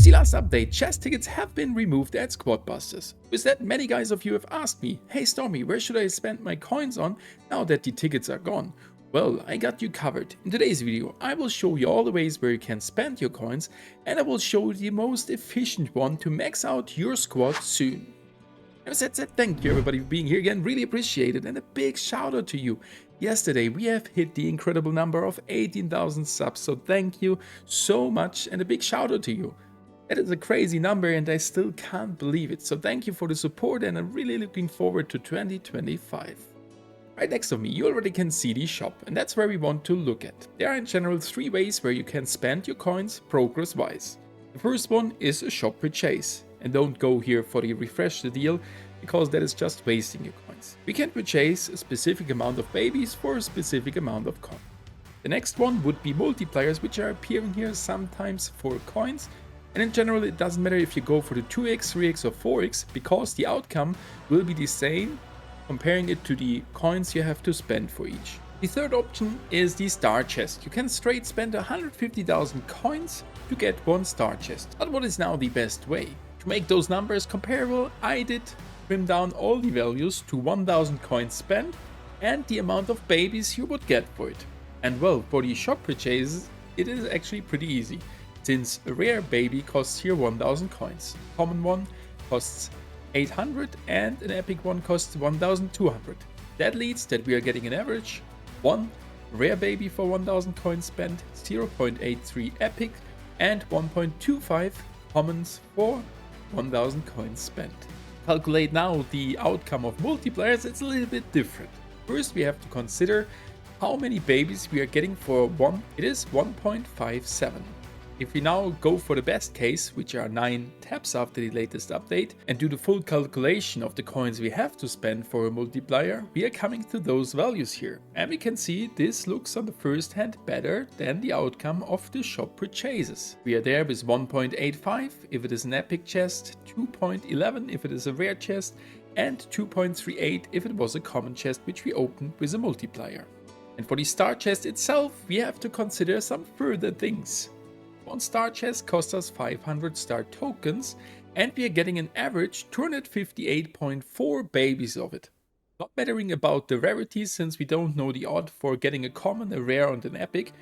With the last update, chest tickets have been removed at Squad Busters. With that, many guys of you have asked me, hey Stormy, where should I spend my coins on now that the tickets are gone? Well, I got you covered. In today's video, I will show you all the ways where you can spend your coins, and I will show you the most efficient one to max out your squad soon. As I said, thank you everybody for being here again, really appreciate it, and a big shout out to you. Yesterday we have hit the incredible number of 18,000 subs, so thank you so much and a big shout out to you. That is a crazy number and I still can't believe it, so thank you for the support and I'm really looking forward to 2025. Right next to me you already can see the shop, and that's where we want to look at. There are in general 3 ways where you can spend your coins progress wise. The first one is a shop purchase. And don't go here for the refresh the deal, because that is just wasting your coins. We can purchase a specific amount of babies for a specific amount of coins. The next one would be multipliers, which are appearing here sometimes for coins. And in general, it doesn't matter if you go for the 2x, 3x or 4x, because the outcome will be the same, comparing it to the coins you have to spend for each. The third option is the star chest. You can straight spend 150,000 coins to get 1 star chest. But what is now the best way? To make those numbers comparable, I did trim down all the values to 1000 coins spent and the amount of babies you would get for it. And well, for the shop purchases, it is actually pretty easy, since a rare baby costs here 1000 coins, a common one costs 800 and an epic one costs 1200. That leads that we are getting an average 1 rare baby for 1000 coins spent, 0.83 epic and 1.25 commons for 1000 coins spent. Calculate now the outcome of multipliers, it's a little bit different. First we have to consider how many babies we are getting for one. It is 1.57. If we now go for the best case, which are 9 taps after the latest update, and do the full calculation of the coins we have to spend for a multiplier, we are coming to those values here. And we can see this looks on the first hand better than the outcome of the shop purchases. We are there with 1.85 if it is an epic chest, 2.11 if it is a rare chest, and 2.38 if it was a common chest which we opened with a multiplier. And for the star chest itself, we have to consider some further things. 1 star chest costs us 500 star tokens, and we are getting an average 258.4 babies of it. Not mattering about the rarities, since we don't know the odd for getting a common, a rare and an epic.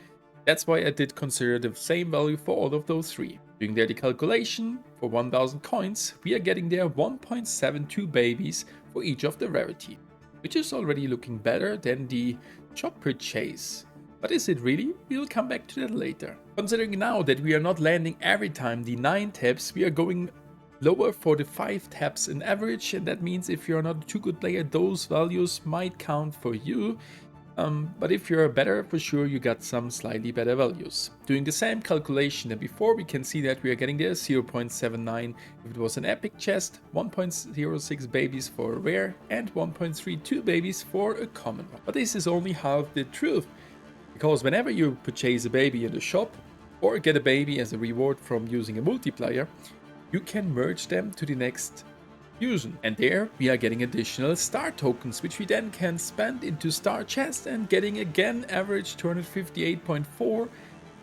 That's why I did consider the same value for all of those 3. Doing there the calculation, for 1000 coins, we are getting there 1.72 babies for each of the rarity, which is already looking better than the shop purchase. But is it really? We'll come back to that later. Considering now that we are not landing every time the 9 taps, we are going lower for the 5 taps in average, and that means if you're not a too good player, those values might count for you. But if you're better, for sure you got some slightly better values. Doing the same calculation than before, we can see that we are getting there 0.79 if it was an epic chest, 1.06 babies for a rare, and 1.32 babies for a common one. But this is only half the truth. Because whenever you purchase a baby in the shop or get a baby as a reward from using a multiplier, you can merge them to the next fusion. And there we are getting additional star tokens, which we then can spend into star chest and getting again average 258.4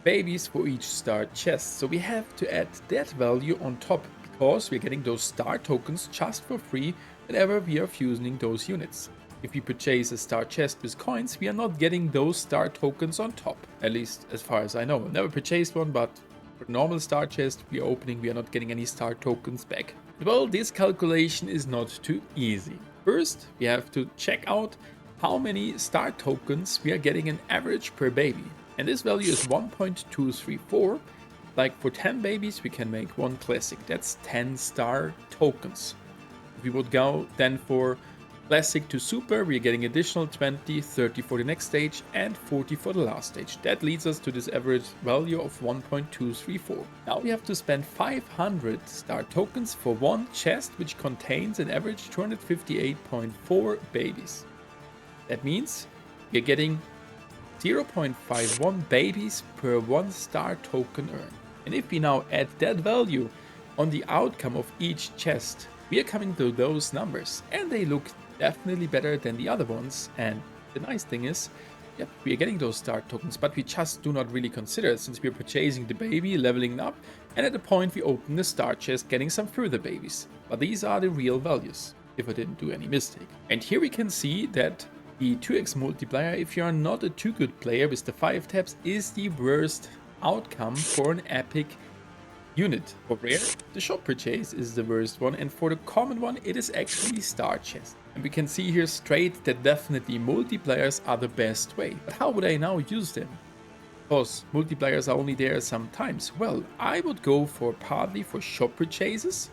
babies for each star chest. So we have to add that value on top, because we're getting those star tokens just for free whenever we are fusing those units. If we purchase a star chest with coins, we are not getting those star tokens on top, at least as far as I know. I've never purchased one, but for the normal star chest we are opening, we are not getting any star tokens back. Well, this calculation is not too easy. First, we have to check out how many star tokens we are getting an average per baby. And this value is 1.234. Like for 10 babies, we can make 1 classic. That's 10 star tokens. If we would go then for classic to super, we are getting additional 20, 30 for the next stage and 40 for the last stage. That leads us to this average value of 1.234. Now we have to spend 500 star tokens for 1 chest, which contains an average 258.4 babies. That means we are getting 0.51 babies per 1 star token earned. And if we now add that value on the outcome of each chest, we are coming to those numbers, and they look definitely better than the other ones. And the nice thing is, yep, we are getting those star tokens, but we just do not really consider it, since we are purchasing the baby, leveling up, And at the point we open the star chest, getting some further babies. But these are the real values, if I didn't do any mistake. And here we can see that the 2x multiplier, if you are not a too good player with the 5 taps, is the worst outcome for an epic unit. For rare, the shop purchase is the worst one, and for the common one, it is actually star chest. And we can see here straight that definitely multipliers are the best way. But how would I now use them? Because multipliers are only there sometimes. Well, I would go for partly for shop purchases,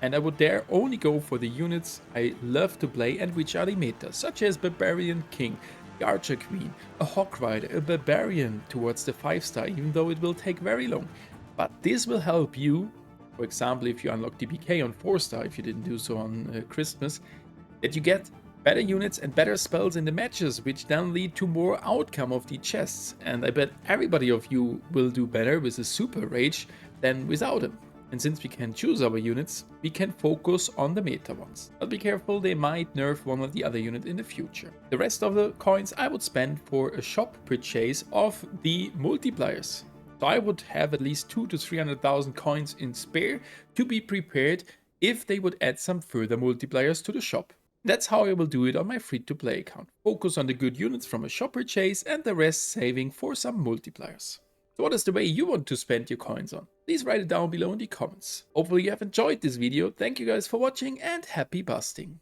and I would there only go for the units I love to play and which are the meta, such as Barbarian King, the Archer Queen, a Hawk Rider, a Barbarian towards the 5-star, even though it will take very long. But this will help you, for example, if you unlock DPK on 4-star, if you didn't do so on Christmas, that you get better units and better spells in the matches, which then lead to more outcome of the chests. And I bet everybody of you will do better with a Super Rage than without him. And since we can choose our units, we can focus on the meta ones. But be careful, they might nerf one or the other unit in the future. The rest of the coins I would spend for a shop purchase of the multipliers. So I would have at least 200,000 to 300,000 coins in spare to be prepared if they would add some further multipliers to the shop. That's how I will do it on my free-to-play account. Focus on the good units from a shop purchase and the rest saving for some multipliers. So what is the way you want to spend your coins on? Please write it down below in the comments. Hopefully you have enjoyed this video. Thank you guys for watching and happy busting.